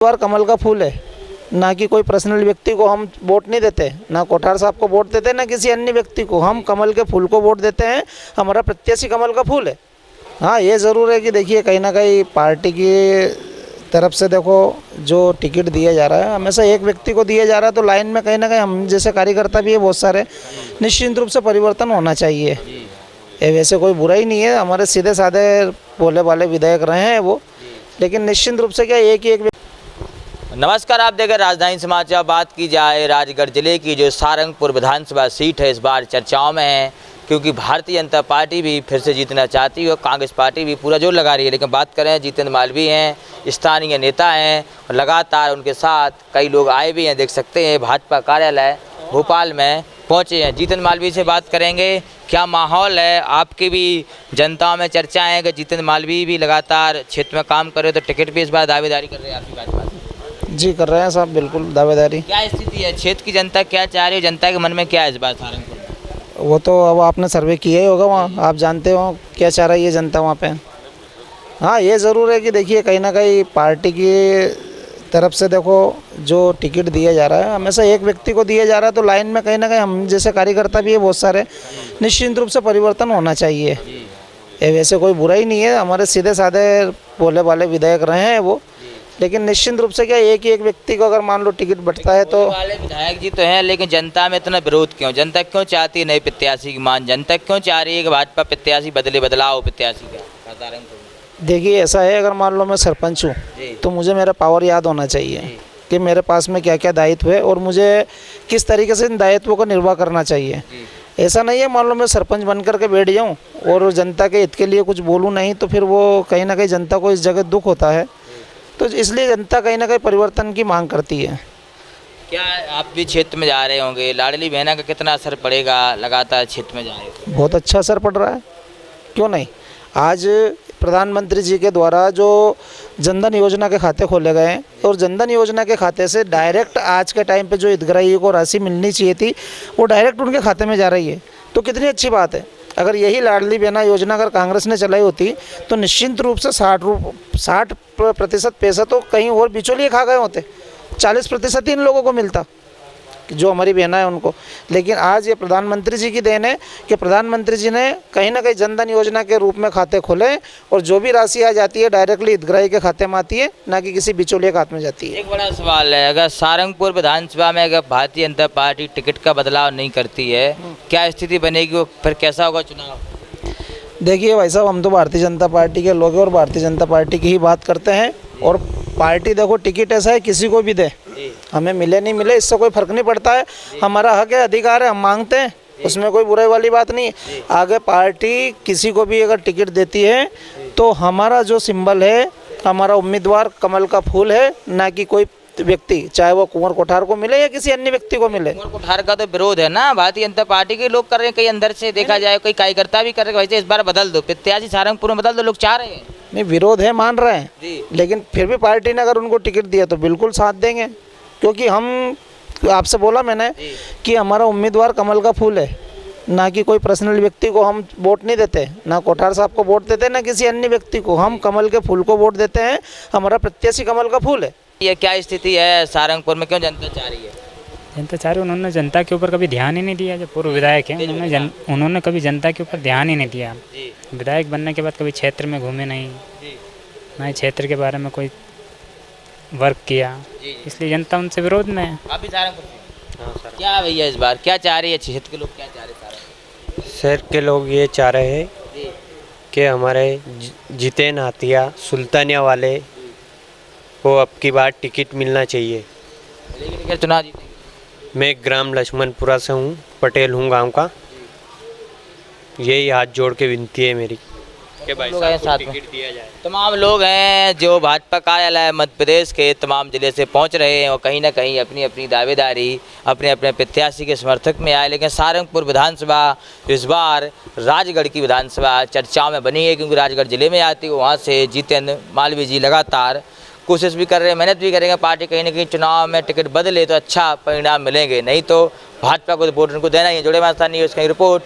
बार कमल का फूल है, ना कि कोई पर्सनल व्यक्ति को हम वोट नहीं देते, ना कोठार साहब को वोट देते, ना किसी अन्य व्यक्ति को। हम कमल के फूल को वोट देते हैं। हमारा प्रत्याशी कमल का फूल है। हाँ, ये ज़रूर है कि देखिए कहीं ना कहीं पार्टी की तरफ से देखो जो टिकट दिया जा रहा है हमेशा एक व्यक्ति को दिया जा रहा है, तो लाइन में कहीं ना कहीं हम जैसे कार्यकर्ता भी है बहुत सारे, निश्चित रूप से परिवर्तन होना चाहिए। ये वैसे कोई बुरा ही नहीं है, हमारे सीधे साधे भोले वाले विधायक रहे हैं वो, लेकिन निश्चित रूप से क्या एक ही एक। नमस्कार, आप देख रहे राजधानी समाचार। बात की जाए राजगढ़ जिले की जो सारंगपुर विधानसभा सीट है, इस बार चर्चाओं में है क्योंकि भारतीय जनता पार्टी भी फिर से जीतना चाहती है और कांग्रेस पार्टी भी पूरा जोर लगा रही है। लेकिन बात करें, जितेंद्र मालवीय हैं, स्थानीय नेता हैं और लगातार उनके साथ कई लोग आए भी हैं। देख सकते हैं भाजपा कार्यालय भोपाल में पहुंचे हैं। जितेंद्र मालवीय से बात करेंगे, क्या माहौल है। आपकी भी जनता में चर्चा है कि जितेंद्र मालवीय भी लगातार क्षेत्र में काम कर रहे हो, तो टिकट भी इस बार दावेदारी कर रहे हैं आपकी भाजपा से? जी कर रहे हैं साहब, बिल्कुल दावेदारी। क्या स्थिति है, क्षेत्र की जनता क्या चाह रही है, जनता के मन में क्या है इस बार सारंगपुर में? वो तो अब आपने सर्वे किया ही होगा वहाँ, आप जानते हो क्या चाह रही है जनता वहाँ पे। हाँ, ये ज़रूर है कि देखिए कहीं ना कहीं पार्टी की तरफ से देखो जो टिकट दिया जा रहा है हमेशा एक व्यक्ति को दिया जा रहा है, तो लाइन में कहीं ना कहीं हम जैसे कार्यकर्ता भी है बहुत सारे, निश्चित रूप से परिवर्तन होना चाहिए। ये वैसे कोई बुरा ही नहीं है, हमारे सीधे साधे भोले वाले विधायक रहे हैं वो, लेकिन निश्चित रूप से क्या एक ही एक व्यक्ति को अगर मान लो टिकट बंटता है तो। वाले विधायक जी तो हैं, लेकिन जनता में इतना विरोध क्यों? जनता क्यों चाहती है नए प्रत्याशी की मान? जनता क्यों चाह रही है कि भाजपा प्रत्याशी बदलाव प्रत्याशी का सारंगपुर में? देखिए ऐसा है, अगर मान लो मैं सरपंच हूँ तो मुझे मेरा पावर याद होना चाहिए कि मेरे पास में क्या क्या दायित्व है और मुझे किस तरीके से इन दायित्वों को निर्वाह करना चाहिए। ऐसा नहीं है मान लो मैं सरपंच बन करके बैठ जाऊँ और जनता के हित के लिए कुछ बोलूँ नहीं, तो फिर वो कहीं ना कहीं जनता को इस जगह दुख होता है। तो इसलिए जनता कहीं ना कहीं परिवर्तन की मांग करती है। क्या आप भी क्षेत्र में जा रहे होंगे, लाडली बहना का कितना असर पड़ेगा? लगातार क्षेत्र में जा रहे हो। बहुत अच्छा असर पड़ रहा है, क्यों नहीं। आज प्रधानमंत्री जी के द्वारा जो जनधन योजना के खाते खोले गए हैं और जनधन योजना के खाते से डायरेक्ट आज के टाइम पे जो हितग्राही को राशि मिलनी चाहिए थी वो डायरेक्ट उनके खाते में जा रही है, तो कितनी अच्छी बात है। अगर यही लाडली बहना योजना अगर कांग्रेस ने चलाई होती तो निश्चित रूप से 60% पैसा तो कहीं और बिचौलिए खा गए होते, 40% ही इन लोगों को मिलता जो हमारी बहना है उनको। लेकिन आज ये प्रधानमंत्री जी की देन है कि प्रधानमंत्री जी ने कहीं ना कहीं जनधन योजना के रूप में खाते खोले और जो भी राशि आ जाती है डायरेक्टली हितग्राही के खाते में आती है, ना कि किसी बिचौलिए के हाथ में जाती है। एक बड़ा सवाल है, अगर सारंगपुर विधानसभा में अगर भारतीय जनता पार्टी टिकट का बदलाव नहीं करती है, क्या स्थिति बनेगी? वो फिर कैसा होगा चुनाव? देखिए भाई साहब, हम तो भारतीय जनता पार्टी के लोग हैं और भारतीय जनता पार्टी की ही बात करते हैं। और पार्टी देखो, टिकट ऐसा है किसी को भी दे, हमें मिले नहीं मिले इससे कोई फर्क नहीं पड़ता है। हमारा हक है, अधिकार है, हम मांगते हैं, उसमें कोई बुराई वाली बात नहीं है। आगे पार्टी किसी को भी अगर टिकट देती है तो हमारा जो सिंबल है, हमारा उम्मीदवार कमल का फूल है, ना कि कोई व्यक्ति, चाहे वो कुंवर कोठार को मिले या किसी अन्य व्यक्ति को मिले। कुंवर कोठार का तो विरोध है ना, भारतीय जनता पार्टी के लोग कर रहे हैं, कई अंदर से देखा जाए कई कार्यकर्ता भी कर रहे हैं, वैसे इस बार बदल दो प्रत्याशी सारंगपुर में बदल दो, लोग चाह रहे हैं। नहीं, विरोध है, मान रहे हैं, लेकिन फिर भी पार्टी ने अगर उनको टिकट दिया तो बिल्कुल साथ देंगे, क्योंकि हम आपसे बोला मैंने कि हमारा उम्मीदवार कमल का फूल है, ना कि कोई पर्सनल व्यक्ति को हम वोट नहीं देते, ना कोठार साहब को वोट देते, ना किसी अन्य व्यक्ति को। हम कमल के फूल को वोट देते हैं, हमारा प्रत्याशी कमल का फूल है। ये क्या स्थिति है सारंगपुर में, क्यों जनता चाह रही है? जनता चाह रही, उन्होंने जनता के ऊपर कभी ध्यान ही नहीं दिया। जो पूर्व विधायक हैं उन्होंने कभी जनता के ऊपर ध्यान ही नहीं दिया। विधायक बनने के बाद कभी क्षेत्र में घूमे नहीं, ना ही क्षेत्र के बारे में कोई वर्क किया, इसलिए जनता उनसे विरोध में है। आप भी सारंगपुर से? हाँ सर। क्या भैया इस बार क्या चाह रही है क्षेत्र के लोग, क्या चाह रहे हैं? शहर के लोग ये चाह रहे हैं कि हमारे जितेंद्र हाथिया सुल्तानिया वाले को अब की बार टिकट मिलना चाहिए। लेकिन अगर चुनाव जीतेंगे? मैं ग्राम लक्ष्मणपुरा से हूँ, पटेल हूँ गांव का। यही हाथ जोड़ के विनती है मेरी कि भाई साहब को टिकट दिया जाए। तमाम लोग हैं जो भाजपा कार्यालय मध्य प्रदेश के तमाम जिले से पहुंच रहे हैं और कहीं ना कहीं अपनी अपनी दावेदारी अपने अपने प्रत्याशी के समर्थक में आए। लेकिन सारंगपुर विधानसभा इस बार राजगढ़ की विधानसभा चर्चाओं में बनी है, क्योंकि राजगढ़ जिले में आती है, वहाँ से जितेंद्र मालवीय जी लगातार कोशिश भी कर रहे हैं, मेहनत भी करेंगे। पार्टी कहीं ना कहीं चुनाव में टिकट बदले तो अच्छा परिणाम मिलेंगे, नहीं तो भाजपा को वोट उनको देना ही है। जुड़े मास्टर न्यूज़ की रिपोर्ट।